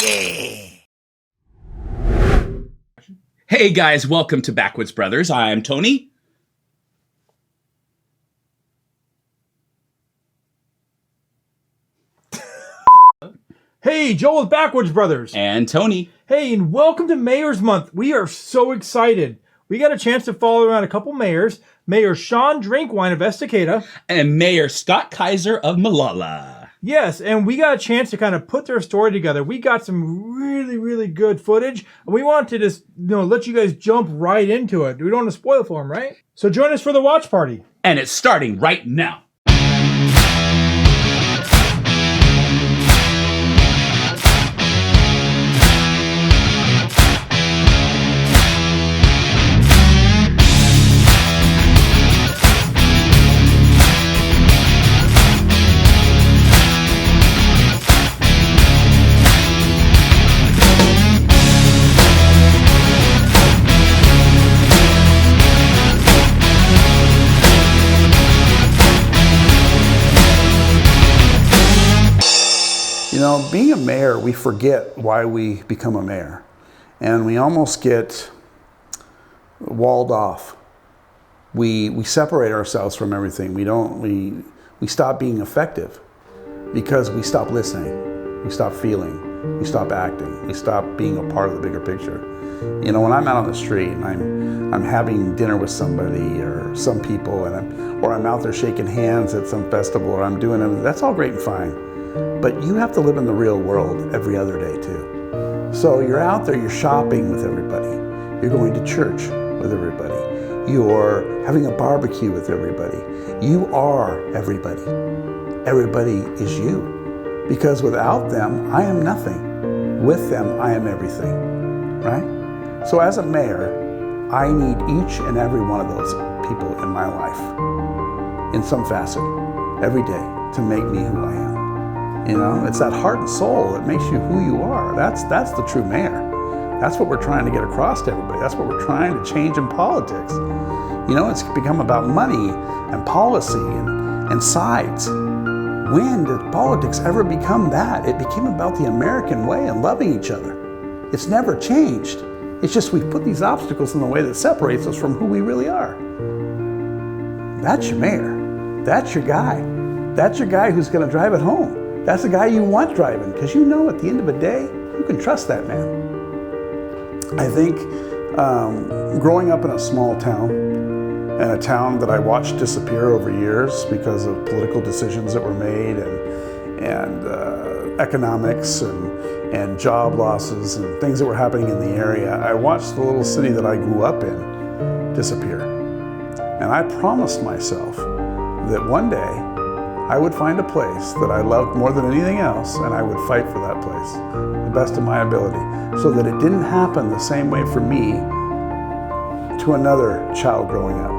Yeah. Hey guys, welcome to Backwoods Brothers. I'm Tony. Hey, Joel with Backwoods Brothers. And Tony. Hey, and welcome to Mayor's Month. We are so excited. We got a chance to follow around a couple mayors. Mayor Sean Drinkwine of Estacada. And Mayor Scott Kaiser of Malala. Yes, and we got a chance to kind of put their story together. We got some really good footage, and we want to just let you guys jump right into it. We don't want to spoil it for them, right? So join us for the watch party. And it's starting right now. You know, being a mayor, we forget why we become a mayor. And we almost get walled off. We separate ourselves from everything. We stop being effective because we stop listening. We stop feeling. We stop acting. We stop being a part of the bigger picture. You know, when I'm out on the street and I'm having dinner with somebody or some people, or I'm out there shaking hands at some festival, or I'm doing it, that's all great and fine. But you have to live in the real world every other day too. So you're out there, you're shopping with everybody. You're going to church with everybody. You're having a barbecue with everybody. You are everybody. Everybody is you. Because without them, I am nothing. With them, I am everything, right? So as a mayor, I need each and every one of those people in my life, in some facet, every day, to make me who I am. You know, it's that heart and soul that makes you who you are. That's the true mayor. That's what we're trying to get across to everybody. That's what we're trying to change in politics. You know, it's become about money and policy and sides. When did politics ever become that? It became about the American way and loving each other. It's never changed. It's just we've put these obstacles in the way that separates us from who we really are. That's your mayor. That's your guy. That's your guy who's going to drive it home. That's the guy you want driving, because you know at the end of the day, you can trust that man. I think growing up in a small town, and a town that I watched disappear over years because of political decisions that were made and economics and job losses and things that were happening in the area, I watched the little city that I grew up in disappear. And I promised myself that one day I would find a place that I loved more than anything else, and I would fight for that place, the best of my ability, so that it didn't happen the same way for me to another child growing up.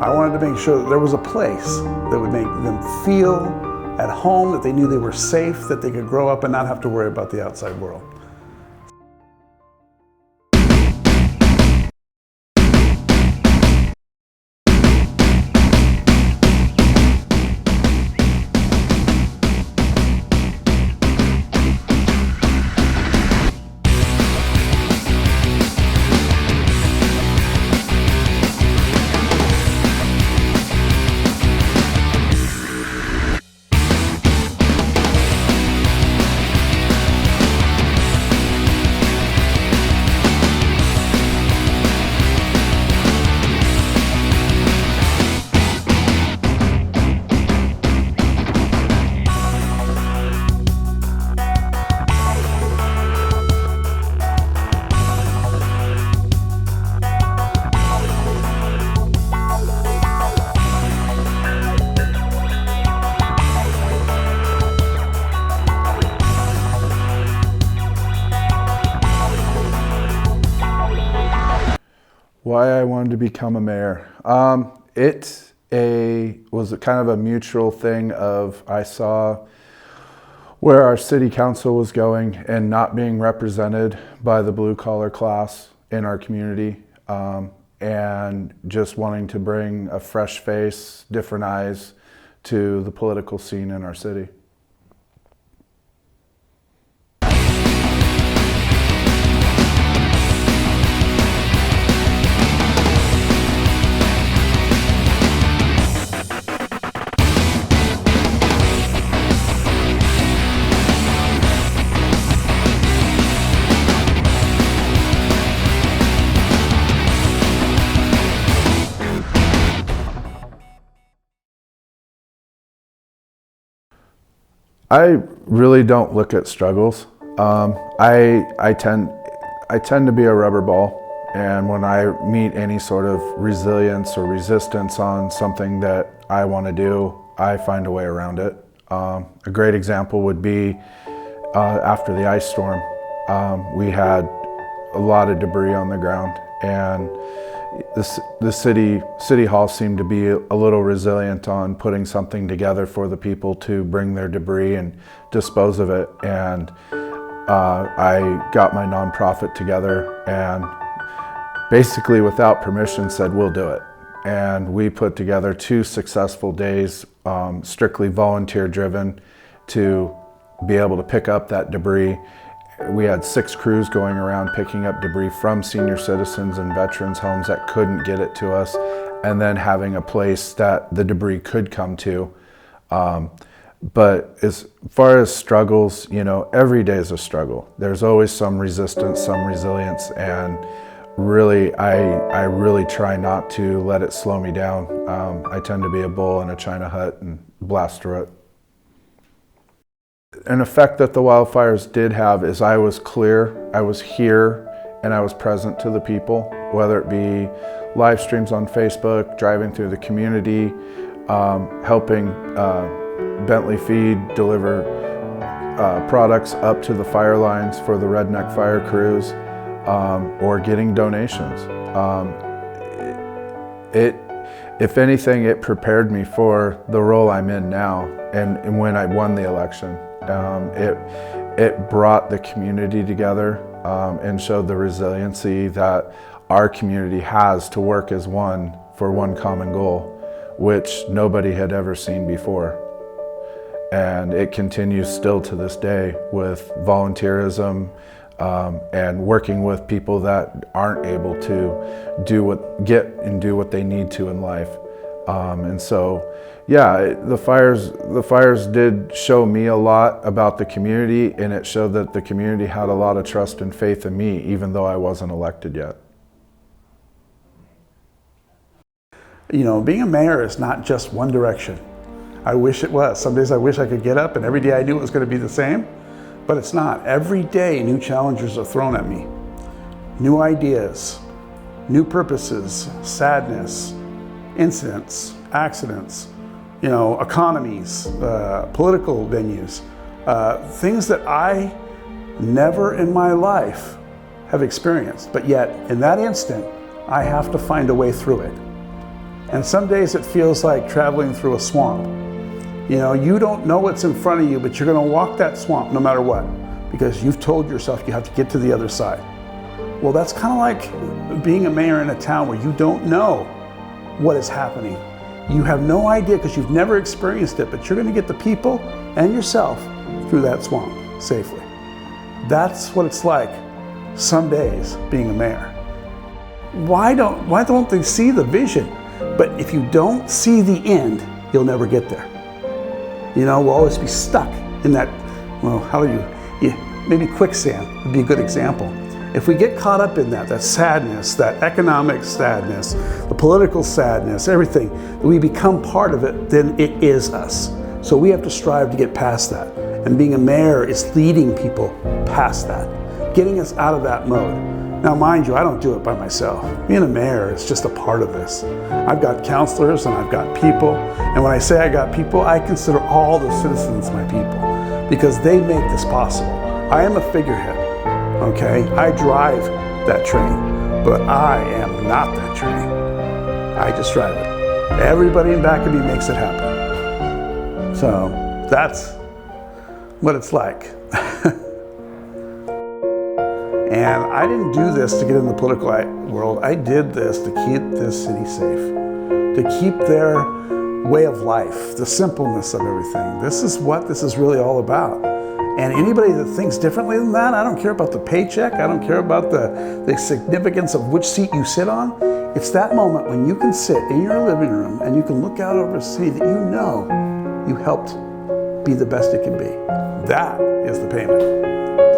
I wanted to make sure that there was a place that would make them feel at home, that they knew they were safe, that they could grow up and not have to worry about the outside world. Why I wanted to become a mayor. It was kind of a mutual thing of I saw where our city council was going and not being represented by the blue collar class in our community, and just wanting to bring a fresh face, different eyes to the political scene in our city. I really don't look at struggles. I tend to be a rubber ball, and when I meet any sort of resilience or resistance on something that I want to do, I find a way around it. A great example would be after the ice storm. We had a lot of debris on the ground, and the city hall seemed to be a little resilient on putting something together for the people to bring their debris and dispose of it. And I got my nonprofit together and basically without permission said, we'll do it. And we put together 2 successful days, strictly volunteer driven, to be able to pick up that debris. We had 6 crews going around picking up debris from senior citizens and veterans homes that couldn't get it to us, and then having a place that the debris could come to. But as far as struggles, you know, every day is a struggle. There's always some resistance, some resilience, and really, I really try not to let it slow me down. I tend to be a bull in a China hut and blast through it. An effect that the wildfires did have is I was clear, I was here, and I was present to the people, whether it be live streams on Facebook, driving through the community, helping Bentley Feed deliver products up to the fire lines for the redneck fire crews, or getting donations. If anything, it prepared me for the role I'm in now, and when I won the election. It brought the community together and showed the resiliency that our community has to work as one for one common goal, which nobody had ever seen before. And it continues still to this day with volunteerism and working with people that aren't able to do what they need to in life. And so, yeah, the fires did show me a lot about the community, and it showed that the community had a lot of trust and faith in me, even though I wasn't elected yet. You know, being a mayor is not just one direction. I wish it was. Some days I wish I could get up and every day I knew it was going to be the same, but it's not. Every day new challenges are thrown at me. New ideas, new purposes, sadness, incidents, accidents, you know, economies, political venues, things that I never in my life have experienced, but yet in that instant, I have to find a way through it. And some days it feels like traveling through a swamp. You know, you don't know what's in front of you, but you're gonna walk that swamp no matter what, because you've told yourself you have to get to the other side. Well, that's kind of like being a mayor in a town where you don't know what is happening. You have no idea because you've never experienced it, but you're going to get the people and yourself through that swamp safely. That's what it's like some days being a mayor. Why don't they see the vision? But if you don't see the end, you'll never get there. You know, we'll always be stuck in that, well, maybe quicksand would be a good example. If we get caught up in that sadness, that economic sadness, the political sadness, everything, we become part of it, then it is us. So we have to strive to get past that. And being a mayor is leading people past that, getting us out of that mode. Now, mind you, I don't do it by myself. Being a mayor is just a part of this. I've got counselors and I've got people. And when I say I got people, I consider all the citizens my people because they make this possible. I am a figurehead. Okay, I drive that train, but I am not that train. I just drive it. Everybody in back of me makes it happen. So that's what it's like. And I didn't do this to get in the political world. I did this to keep this city safe, to keep their way of life, the simpleness of everything. This is what this is really all about. And anybody that thinks differently than that, I don't care about the paycheck, I don't care about the significance of which seat you sit on. It's that moment when you can sit in your living room and you can look out over a city that you know you helped be the best it can be. That is the payment.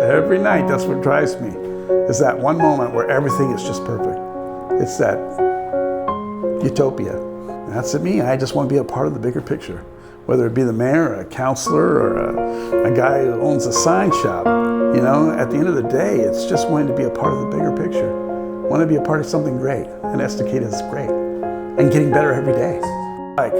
Every night, that's what drives me, is that one moment where everything is just perfect. It's that utopia. That's me. I just want to be a part of the bigger picture. whether it be the mayor, or a counselor, or a guy who owns a sign shop. You know, at the end of the day, it's just wanting to be a part of the bigger picture. Want to be a part of something great, and Estacada is great, and getting better every day. Like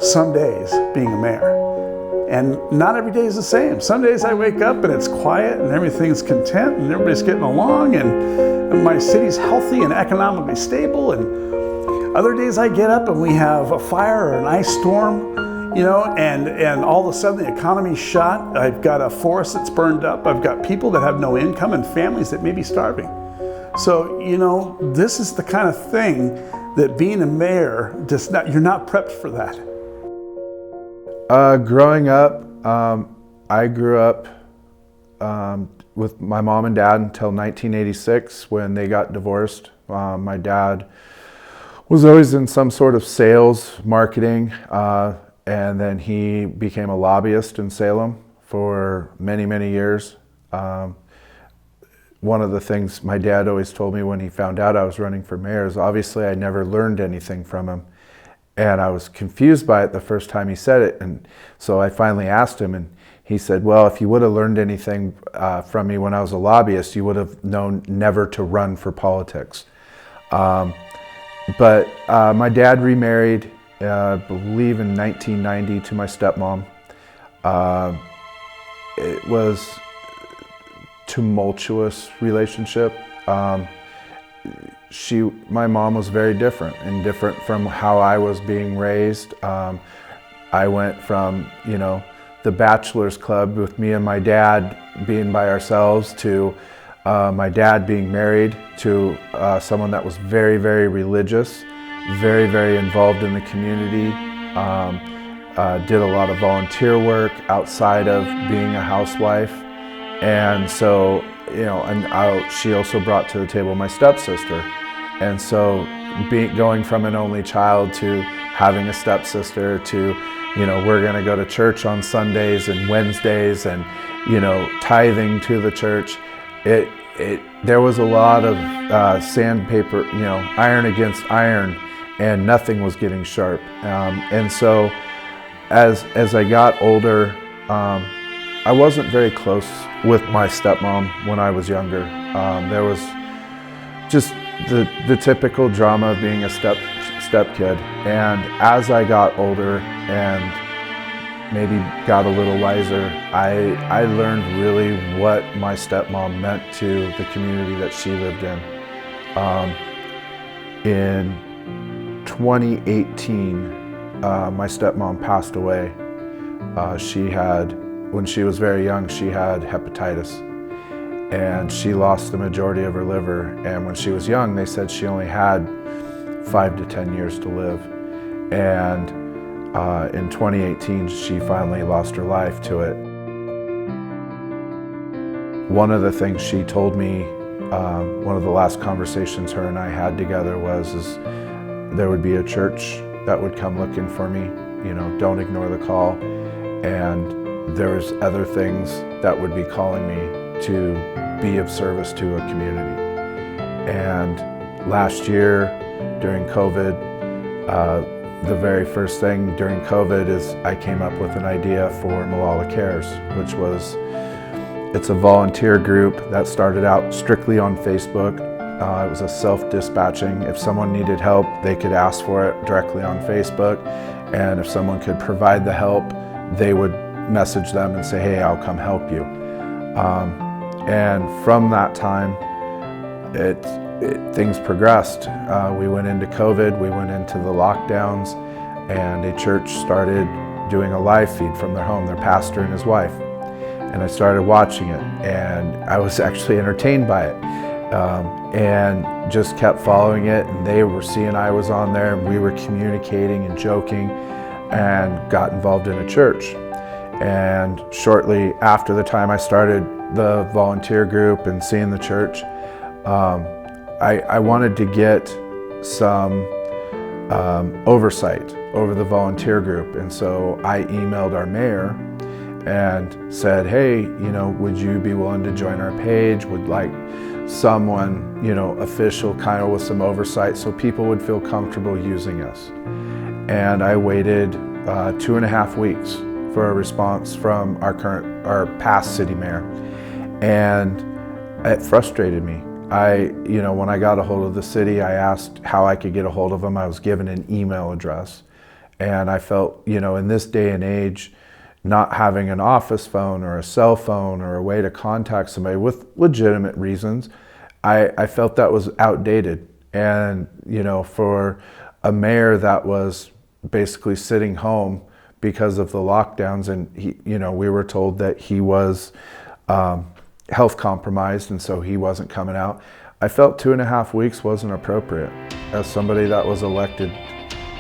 some days being a mayor, and not every day is the same. Some days I wake up and it's quiet and everything's content and everybody's getting along and my city's healthy and economically stable, and other days I get up and we have a fire or an ice storm, you know, and all of a sudden the economy's shot. I've got a forest that's burned up. I've got people that have no income and families that may be starving. So, you know, this is the kind of thing that being a mayor, you're not prepped for that. Growing up, I grew up with my mom and dad until 1986 when they got divorced. My dad was always in some sort of sales, marketing, and then he became a lobbyist in Salem for many, many years. One of the things my dad always told me when he found out I was running for mayor is obviously I never learned anything from him. And I was confused by it the first time he said it. And so I finally asked him, and he said, well, if you would have learned anything from me when I was a lobbyist, you would have known never to run for politics. But my dad remarried, I believe in 1990, to my stepmom. It was a tumultuous relationship. My mom was very different from how I was being raised. I went from, you know, the bachelor's club with me and my dad being by ourselves to my dad being married to someone that was very, very religious, very, very involved in the community, did a lot of volunteer work outside of being a housewife. And so, you know, and she also brought to the table my stepsister. And so going from an only child to having a stepsister to, you know, we're going to go to church on Sundays and Wednesdays and, you know, tithing to the church. There was a lot of sandpaper, you know, iron against iron, and nothing was getting sharp. And so as I got older, I wasn't very close with my stepmom when I was younger. There was just the typical drama of being a stepkid. And as I got older and maybe got a little wiser, I learned really what my stepmom meant to the community that she lived in. In 2018, my stepmom passed away. When she was very young, she had hepatitis, and she lost the majority of her liver. And when she was young, they said she only had 5 to 10 years to live. And in 2018, she finally lost her life to it. One of the things she told me, one of the last conversations her and I had together is there would be a church that would come looking for me, you know, don't ignore the call. And there was other things that would be calling me to be of service to a community. And last year during COVID, the very first thing during COVID is I came up with an idea for Malala Cares, which it's a volunteer group that started out strictly on Facebook. It was a self-dispatching. If someone needed help, they could ask for it directly on Facebook. And if someone could provide the help, they would message them and say, hey, I'll come help you. And from that time, things progressed. We went into COVID, we went into the lockdowns, and a church started doing a live feed from their home, their pastor and his wife. And I started watching it, and I was actually entertained by it. And just kept following it, and they were seeing I was on there, and we were communicating and joking, and got involved in a church. And shortly after the time I started the volunteer group and seeing the church, I wanted to get some oversight over the volunteer group. And so I emailed our mayor and said, hey, you know, would you be willing to join our page? Would like someone, you know, official kind of with some oversight so people would feel comfortable using us. And I waited 2.5 weeks for a response from our past city mayor. And it frustrated me. When I got a hold of the city, I asked how I could get a hold of them. I was given an email address. And I felt, in this day and age, not having an office phone or a cell phone or a way to contact somebody with legitimate reasons, I felt that was outdated. And, for a mayor that was basically sitting home because of the lockdowns, and we were told that he was health compromised, and so he wasn't coming out. I felt 2.5 weeks wasn't appropriate as somebody that was elected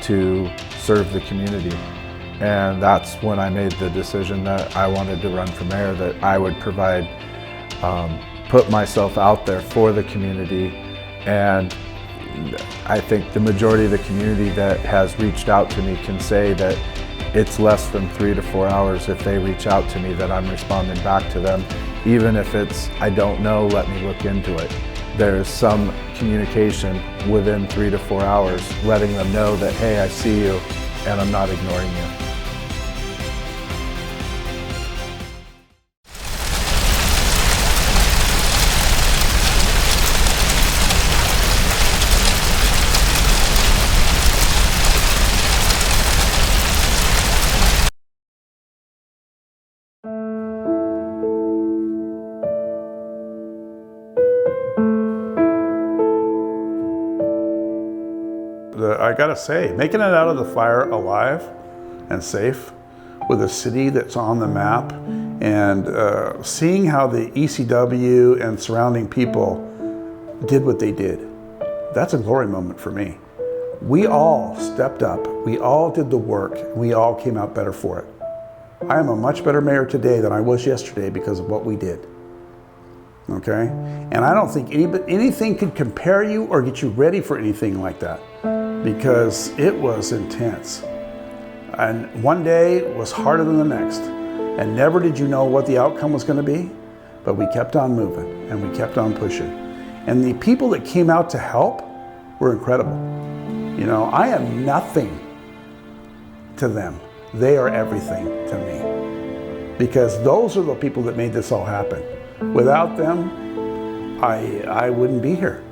to serve the community. And that's when I made the decision that I wanted to run for mayor, that I would provide, put myself out there for the community. And I think the majority of the community that has reached out to me can say that it's less than 3 to 4 hours if they reach out to me that I'm responding back to them. Even if it's, I don't know, let me look into it. There's some communication within 3 to 4 hours letting them know that, hey, I see you and I'm not ignoring you. I gotta say, making it out of the fire alive and safe with a city that's on the map, and seeing how the ECW and surrounding people did what they did, that's a glory moment for me. We all stepped up, we all did the work, we all came out better for it. I am a much better mayor today than I was yesterday because of what we did. Okay? And I don't think anything could compare you or get you ready for anything like that, because it was intense. And one day was harder than the next. And never did you know what the outcome was going to be, but we kept on moving and we kept on pushing. And the people that came out to help were incredible. I am nothing to them. They are everything to me, because those are the people that made this all happen. Without them, I wouldn't be here,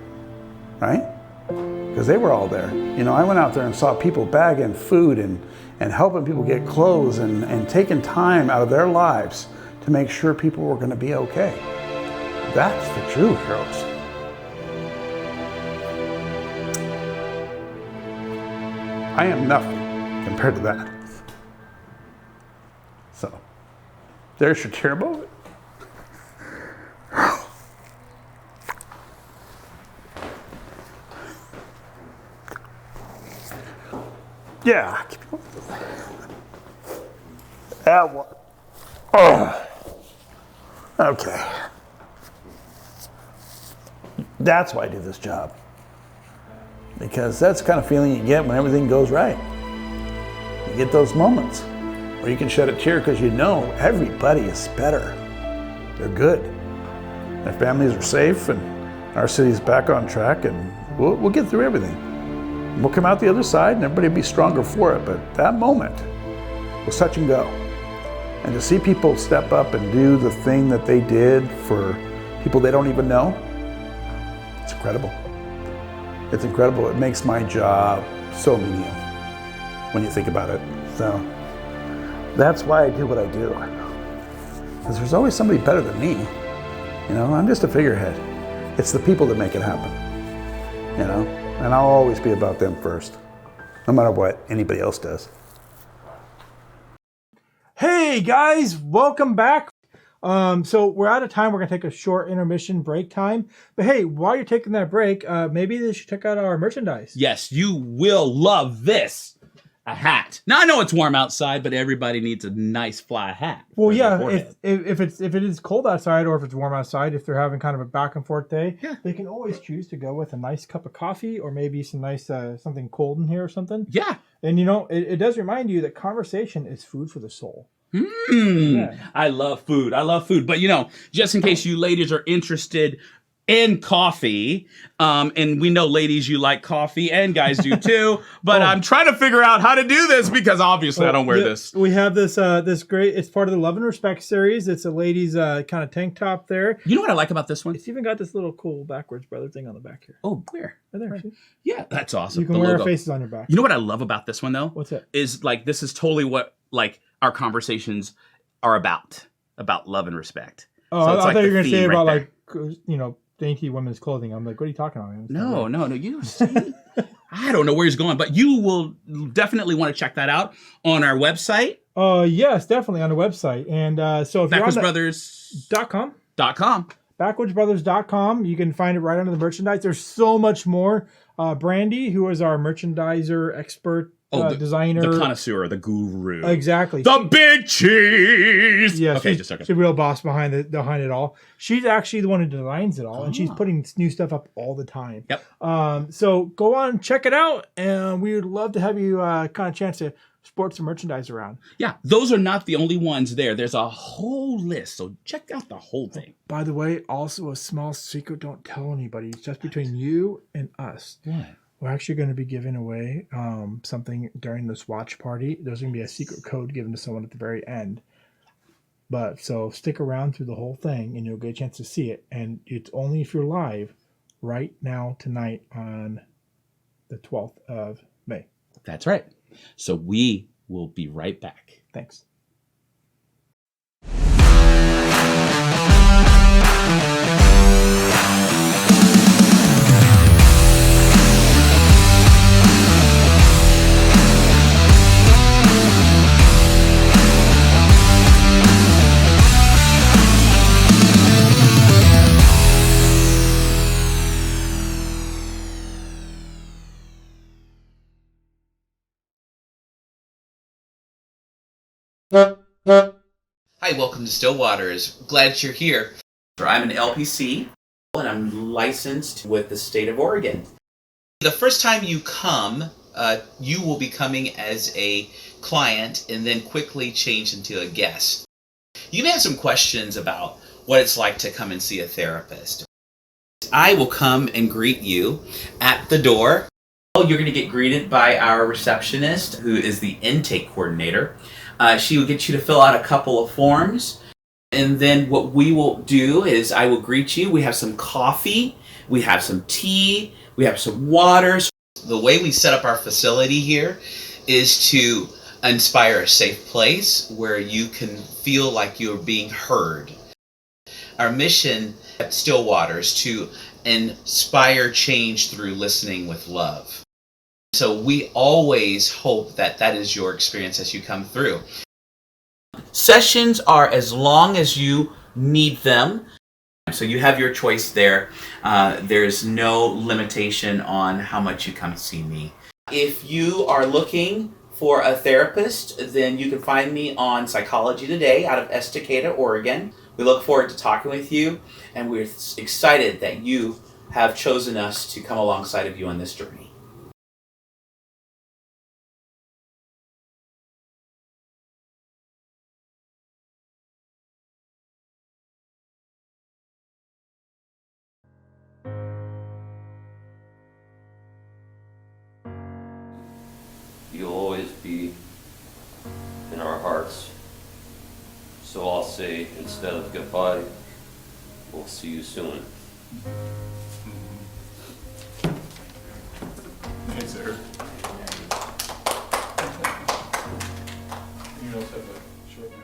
right? Because they were all there. I went out there and saw people bagging food and helping people get clothes and taking time out of their lives to make sure people were going to be okay. That's the true heroes. I am nothing compared to that. So, there's your tear moment. Yeah. That one. Oh. Okay. That's why I do this job. Because that's the kind of feeling you get when everything goes right. You get those moments where you can shed a tear because you know everybody is better. They're good. Their families are safe and our city's back on track, and we'll get through everything. We'll come out the other side and everybody will be stronger for it. But that moment was touch and go. And to see people step up and do the thing that they did for people they don't even know, it's incredible. It's incredible. It makes my job so menial when you think about it. So that's why I do what I do. Because there's always somebody better than me. I'm just a figurehead. It's the people that make it happen. And I'll always be about them first, no matter what anybody else does. Hey guys, welcome back. So we're out of time. We're gonna take a short intermission break time. But hey, while you're taking that break, maybe you should check out our merchandise. Yes, you will love this. A hat. Now I know it's warm outside, but everybody needs a nice fly hat. Well, yeah, if it is cold outside or if it's warm outside, if they're having kind of a back and forth day, they can always choose to go with a nice cup of coffee or maybe some nice something cold in here or something. Yeah. And it does remind you that conversation is food for the soul. I love food. But just in case you ladies are interested, and coffee. And we know, ladies, you like coffee, and guys do too. But I'm trying to figure out how to do this because obviously I don't wear this. We have this this great. It's part of the Love and Respect series. It's a ladies' kind of tank top there. You know what I like about this one? It's even got this little cool Backwoods Brother thing on the back here. Oh, where? Right there. See? Yeah, that's awesome. You can The wear logo. our faces on your back. You know what I love about this one though? What's that? Is like this is totally what like our conversations are about love and respect. Oh, So I it's thought like you were the going to say theme about right like dainty women's clothing. I'm like, what are you talking about? Man? No. You see, I don't know where he's going, but you will definitely want to check that out on our website. Yes, definitely on the website. And so if you're on BackwoodsBrothers.com. Backwoodsbrothers.com. You can find it right under the merchandise. There's so much more. Brandy, who is our merchandiser expert, designer, the connoisseur, the guru, exactly, the big cheese. Yeah, okay, she's the real boss behind it all. She's actually the one who designs it all, and she's putting new stuff up all the time. Yep. So go on, check it out, and we would love to have you kind of chance to sport some merchandise around. Yeah, those are not the only ones there. There's a whole list, so check out the whole thing. By the way, also a small secret, don't tell anybody. It's just between you and us. What? We're actually going to be giving away something during this watch party. There's going to be a secret code given to someone at the very end. But so stick around through the whole thing and you'll get a chance to see it. And it's only if you're live right now tonight on the 12th of May. That's right. So we will be right back. Thanks. Hi, welcome to Stillwater's. Glad you're here. I'm an LPC and I'm licensed with the state of Oregon. The first time you come, you will be coming as a client and then quickly change into a guest. You may have some questions about what it's like to come and see a therapist. I will come and greet you at the door. You're going to get greeted by our receptionist, who is the intake coordinator. She will get you to fill out a couple of forms. And then what we will do is I will greet you. We have some coffee. We have some tea. We have some water. The way we set up our facility here is to inspire a safe place where you can feel like you're being heard. Our mission at Stillwater is to inspire change through listening with love. So we always hope that that is your experience as you come through. Sessions are as long as you need them. So you have your choice there. There's no limitation on how much you come see me. If you are looking for a therapist, then you can find me on Psychology Today out of Estacada, Oregon. We look forward to talking with you, and we're excited that you have chosen us to come alongside of you on this journey. You'll always be in our hearts. So I'll say, instead of goodbye, we'll see you soon. Thanks, sir. You also have a short name.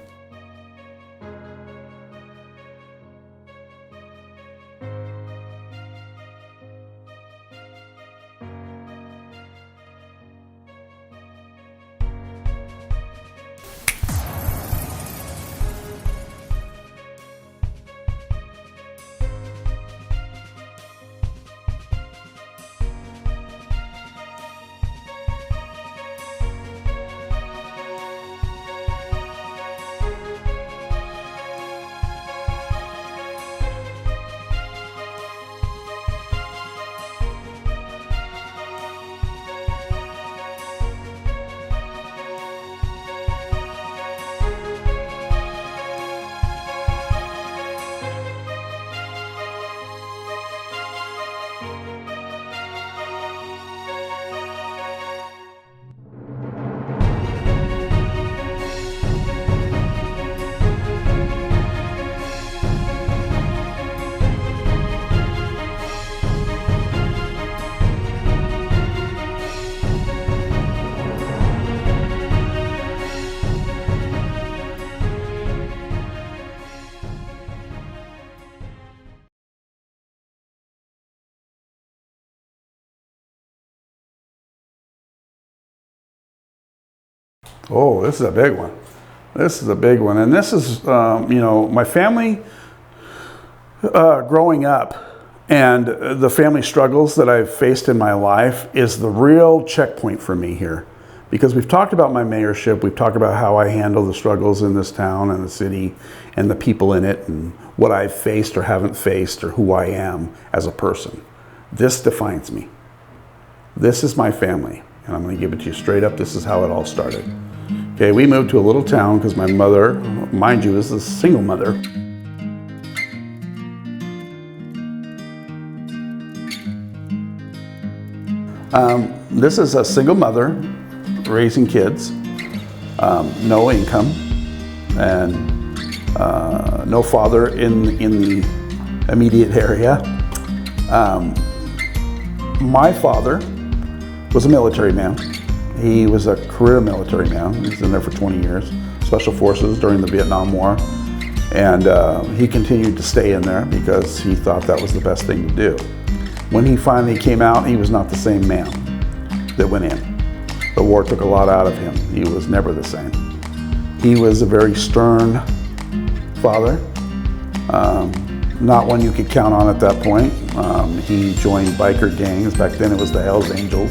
Oh, this is a big one. This is a big one. And this is, you know, my family growing up and the family struggles that I've faced in my life is the real checkpoint for me here. Because we've talked about my mayorship, we've talked about how I handle the struggles in this town and the city and the people in it and what I've faced or haven't faced or who I am as a person. This defines me. This is my family. And I'm going to give it to you straight up. This is how it all started. Okay, we moved to a little town because my mother, mind you, is a single mother. This is a single mother raising kids, no income, and no father in the immediate area. My father was a military man. He was a career military man. He was in there for 20 years, Special Forces during the Vietnam War. And he continued to stay in there because he thought that was the best thing to do. When he finally came out, he was not the same man that went in. The war took a lot out of him. He was never the same. He was a very stern father, not one you could count on at that point. He joined biker gangs. Back then it was the Hells Angels.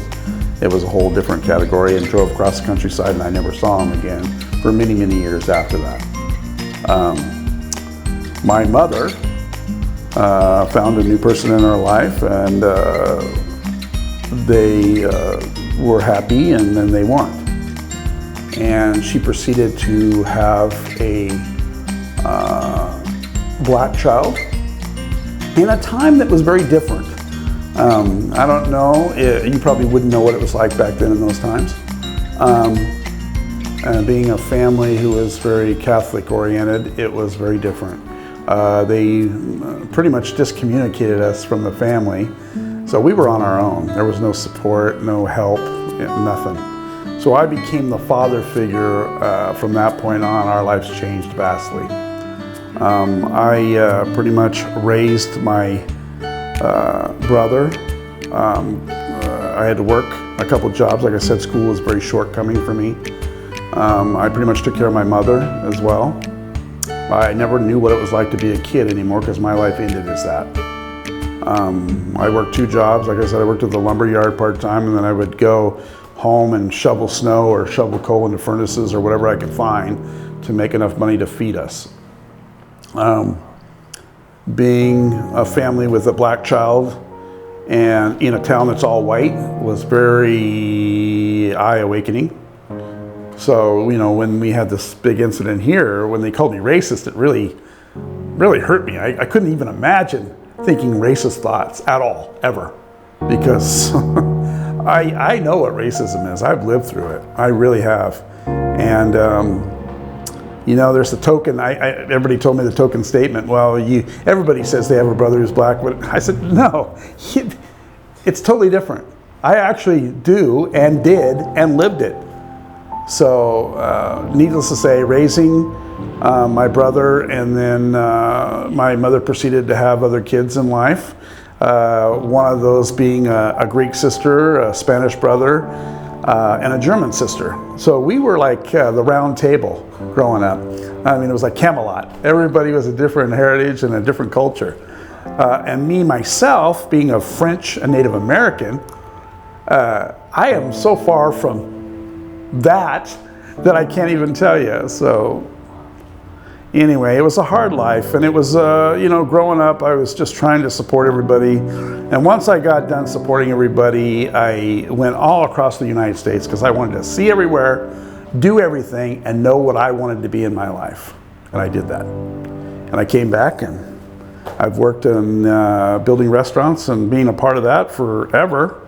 It was a whole different category, and drove across the countryside, and I never saw him again for many, many years after that. My mother found a new person in her life, and they were happy, and then they weren't. And she proceeded to have a black child in a time that was very different. I don't know, you probably wouldn't know what it was like back then in those times. Being a family who was very Catholic oriented, it was very different. They pretty much discommunicated us from the family, so we were on our own. There was no support, no help, nothing. So I became the father figure from that point on. Our lives changed vastly. I pretty much raised my brother. I had to work a couple jobs. Like I said, school was very shortcoming for me. I pretty much took care of my mother as well. I never knew what it was like to be a kid anymore because my life ended as that. I worked 2 jobs. Like I said, I worked at the lumber yard part-time, and then I would go home and shovel snow or shovel coal into furnaces or whatever I could find to make enough money to feed us. Being a family with a black child and in a town that's all white was very eye-awakening. So, you know, when we had this big incident here, when they called me racist, it really hurt me. I couldn't even imagine thinking racist thoughts at all, ever. Because I know what racism is. I've lived through it. I really have. And, you know, there's the token, everybody told me the token statement, well, everybody says they have a brother who's black, but I said, no, it's totally different. I actually do and did and lived it. So, needless to say, raising my brother, and then my mother proceeded to have other kids in life. One of those being a Greek sister, a Spanish brother, and a German sister. So we were like the round table growing up. I mean, it was like Camelot. Everybody was a different heritage and a different culture. And me, myself, being a French, a Native American, I am so far from that I can't even tell you. So anyway, it was a hard life, and it was, you know, growing up, I was just trying to support everybody. And once I got done supporting everybody, I went all across the United States because I wanted to see everywhere, do everything, and know what I wanted to be in my life. And I did that. And I came back, and I've worked in building restaurants and being a part of that forever,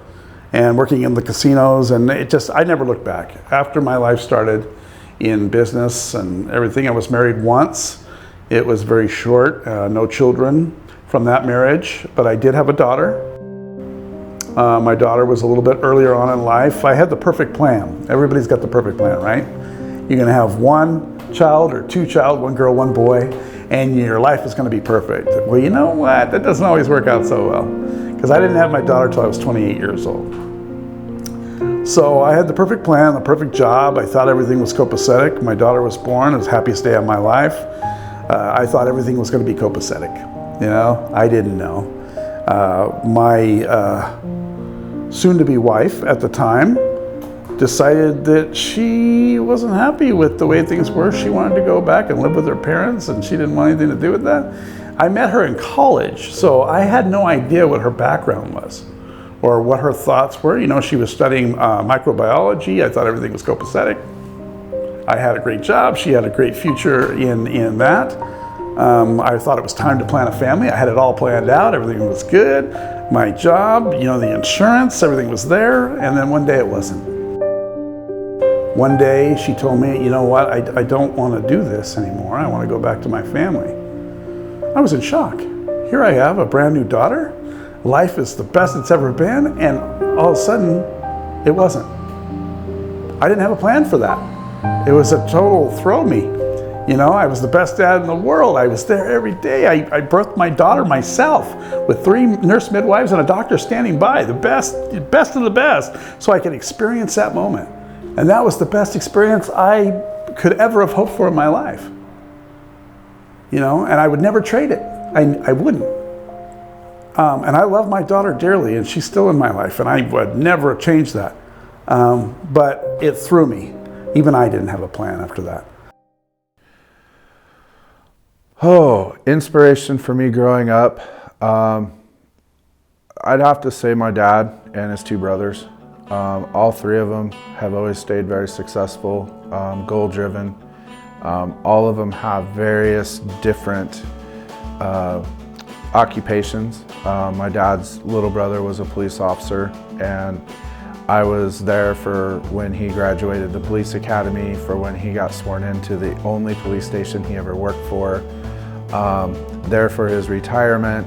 and working in the casinos, and I never looked back. After my life started in business and everything, I was married once. It was very short, no children from that marriage, but I did have a daughter. My daughter was a little bit earlier on in life. I had the perfect plan. Everybody's got the perfect plan, right? You're gonna have 1 child or 2 child, 1 girl, 1 boy, and your life is gonna be perfect. Well, you know what? That doesn't always work out so well, because I didn't have my daughter till I was 28 years old. So I had the perfect plan, the perfect job. I thought everything was copacetic. My daughter was born. It was the happiest day of my life. I thought everything was going to be copacetic. You know, I didn't know. My soon-to-be wife at the time decided that she wasn't happy with the way things were. She wanted to go back and live with her parents, and she didn't want anything to do with that. I met her in college, so I had no idea what her background was or what her thoughts were. You know, she was studying microbiology. I thought everything was copacetic. I had a great job. She had a great future in that. I thought it was time to plan a family. I had it all planned out. Everything was good. My job, you know, the insurance, everything was there. And then one day it wasn't. One day she told me, you know what, I don't want to do this anymore. I want to go back to my family. I was in shock. Here I have a brand new daughter. Life is the best it's ever been. And all of a sudden, it wasn't. I didn't have a plan for that. It was a total throw me. You know, I was the best dad in the world. I was there every day. I birthed my daughter myself with 3 nurse midwives and a doctor standing by, the best of the best, so I could experience that moment. And that was the best experience I could ever have hoped for in my life. You know, and I would never trade it. I wouldn't. And I love my daughter dearly, and she's still in my life, and I would never change that. But it threw me. Even I didn't have a plan after that. Oh, inspiration for me growing up. I'd have to say my dad and his 2 brothers. All 3 of them have always stayed very successful, goal-driven. All of them have various different occupations. My dad's little brother was a police officer, and I was there for when he graduated the police academy, for when he got sworn into the only police station he ever worked for, there for his retirement.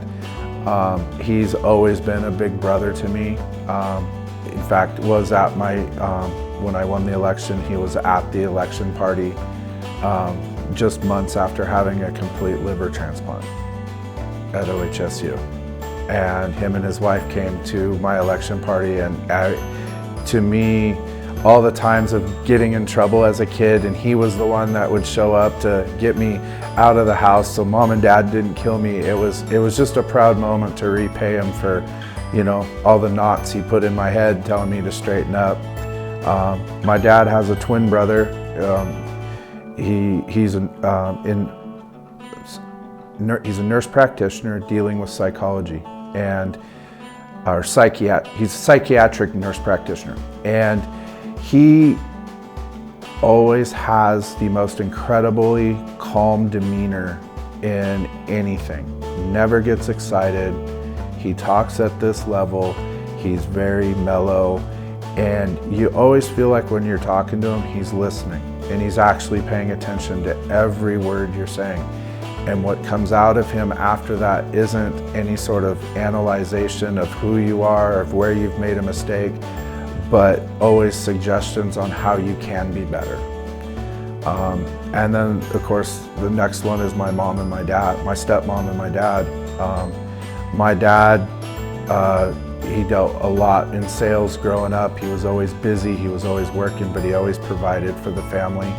He's always been a big brother to me. In fact, was at my, when I won the election, he was at the election party just months after having a complete liver transplant at OHSU. And him and his wife came to my election party, and to me, all the times of getting in trouble as a kid, and he was the one that would show up to get me out of the house so mom and dad didn't kill me. It was just a proud moment to repay him for, you know, all the knots he put in my head telling me to straighten up. My dad has a twin brother. He's a nurse practitioner dealing with psychology, and he's a psychiatric nurse practitioner, and he always has the most incredibly calm demeanor in anything. Never gets excited. He talks at this level. He's very mellow, and you always feel like when you're talking to him, he's listening, and he's actually paying attention to every word you're saying. And what comes out of him after that isn't any sort of analyzation of who you are, of where you've made a mistake, but always suggestions on how you can be better. And then, of course, the next one is my mom and my dad, my stepmom and my dad. My dad, he dealt a lot in sales growing up. He was always busy, he was always working, but he always provided for the family.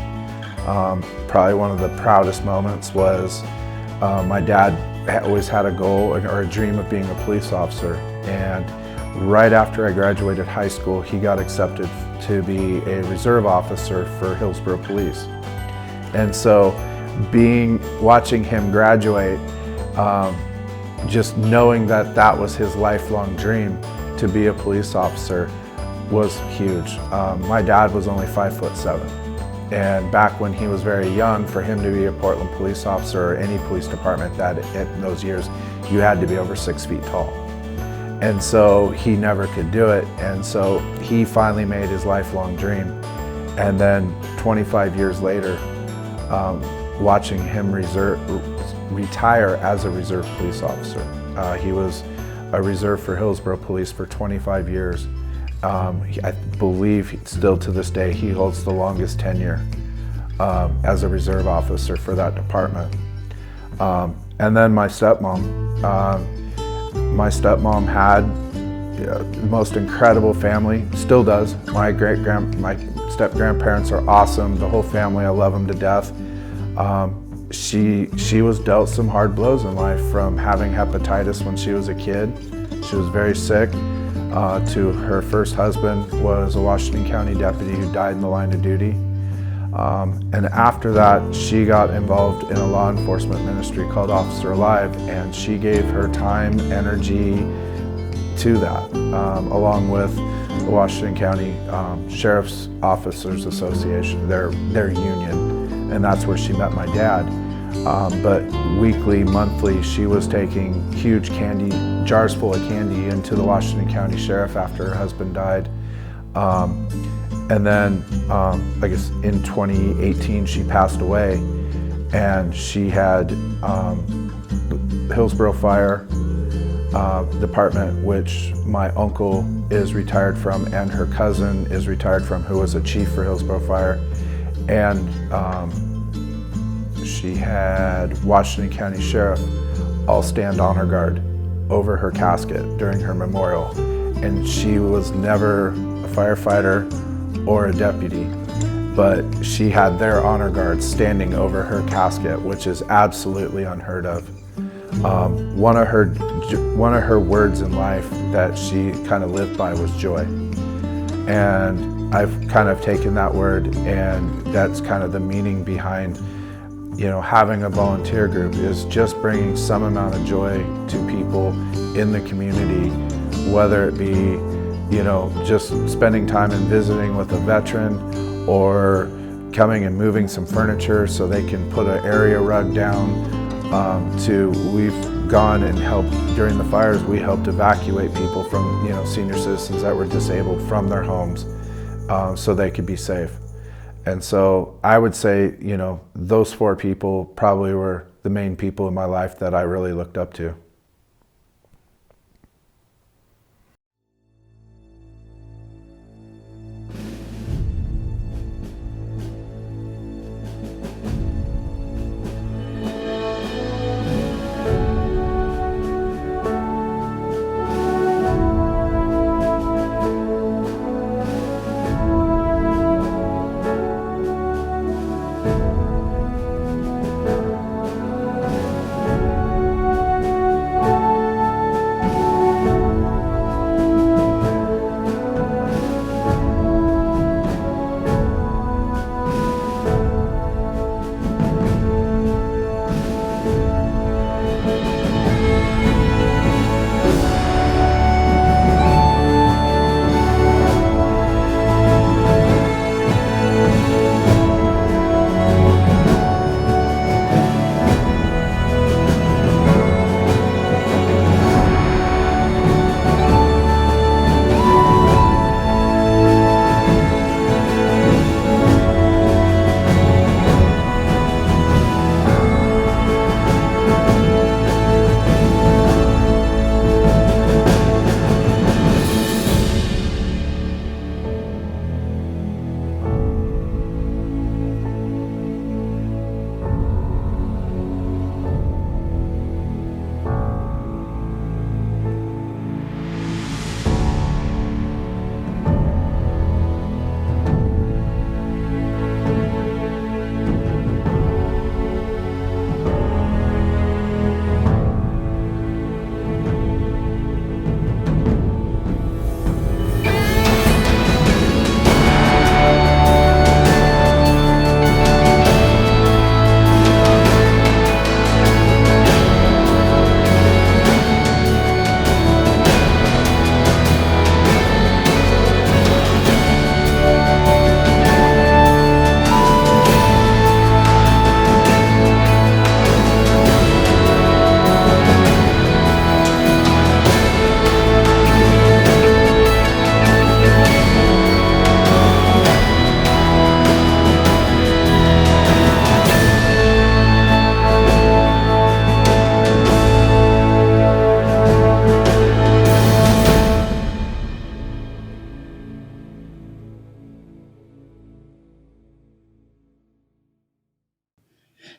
Probably one of the proudest moments was my dad always had a goal or a dream of being a police officer, and right after I graduated high school, he got accepted to be a reserve officer for Hillsborough Police. And so watching him graduate, just knowing that that was his lifelong dream to be a police officer was huge. My dad was only 5'7". And back when he was very young, for him to be a Portland police officer or any police department in those years, you had to be over 6 feet tall. And so he never could do it. And so he finally made his lifelong dream. And then 25 years later, watching him retire as a reserve police officer. He was a reserve for Hillsborough Police for 25 years. I believe still to this day he holds the longest tenure as a reserve officer for that department. And then my stepmom. My stepmom had the most incredible family, still does. My step-grandparents are awesome. The whole family, I love them to death. She was dealt some hard blows in life, from having hepatitis when she was a kid. She was very sick. To her first husband was a Washington County deputy who died in the line of duty. And after that, she got involved in a law enforcement ministry called Officer Alive, and she gave her time, energy to that, along with the Washington County Sheriff's Officers Association, their union, and that's where she met my dad. But weekly, monthly, she was taking huge jars full of candy into the Washington County Sheriff after her husband died. And then, I guess in 2018, she passed away, and she had Hillsborough Fire Department, which my uncle is retired from, and her cousin is retired from, who was a chief for Hillsborough Fire. And she had Washington County Sheriff all stand honor guard over her casket during her memorial. And she was never a firefighter or a deputy, but she had their honor guard standing over her casket, which is absolutely unheard of. One of her words in life that she kind of lived by was joy. And I've kind of taken that word, and that's kind of the meaning behind, having a volunteer group, is just bringing some amount of joy to people in the community, whether it be, just spending time and visiting with a veteran, or coming and moving some furniture so they can put an area rug down, we've gone and helped during the fires. We helped evacuate people from, senior citizens that were disabled from their homes, so they could be safe. And so I would say, those four people probably were the main people in my life that I really looked up to.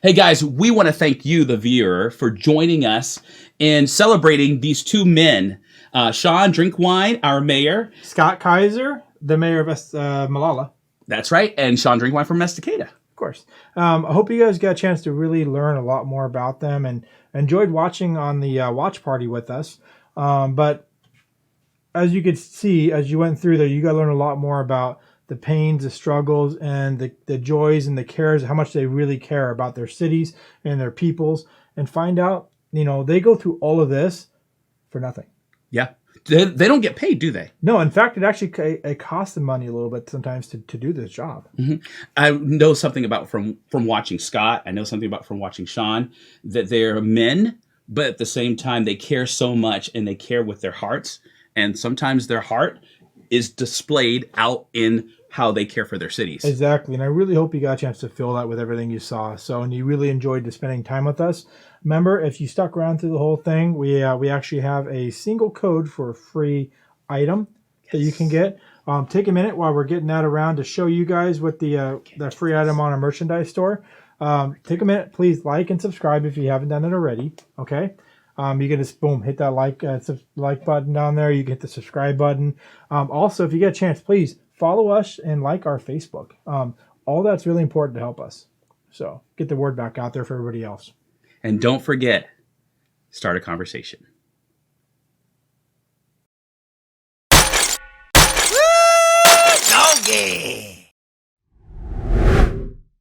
Hey guys, we want to thank you, the viewer, for joining us in celebrating these two men Sean Drinkwine, our mayor. Scott Kaiser, the mayor of Malala. That's right. And Sean Drinkwine from Estacada. Of course. I hope you guys got a chance to really learn a lot more about them and enjoyed watching on the watch party with us. But as you could see, as you went through there, you got to learn a lot more about the pains, the struggles, and the joys and the cares, how much they really care about their cities and their peoples, and find out, they go through all of this for nothing. Yeah. They don't get paid, do they? No, in fact, it actually it costs them money a little bit sometimes to do this job. Mm-hmm. I know something about from watching Scott. I know something about from watching Sean, that they're men, but at the same time, they care so much and they care with their hearts. And sometimes their heart is displayed out in how they care for their cities. Exactly. And I really hope you got a chance to feel that with everything you saw. So, and you really enjoyed spending time with us. Remember, if you stuck around through the whole thing, we actually have a single code for a free item that you can get. Take a minute while we're getting that around to show you guys what the free item on our merchandise store. Take a minute, please like and subscribe if you haven't done it already. Okay. You can just boom, hit that like button down there. You can hit the subscribe button. Also, if you get a chance, please follow us and like our Facebook. All that's really important to help us. So get the word back out there for everybody else. And don't forget, start a conversation. Woo! Doggy!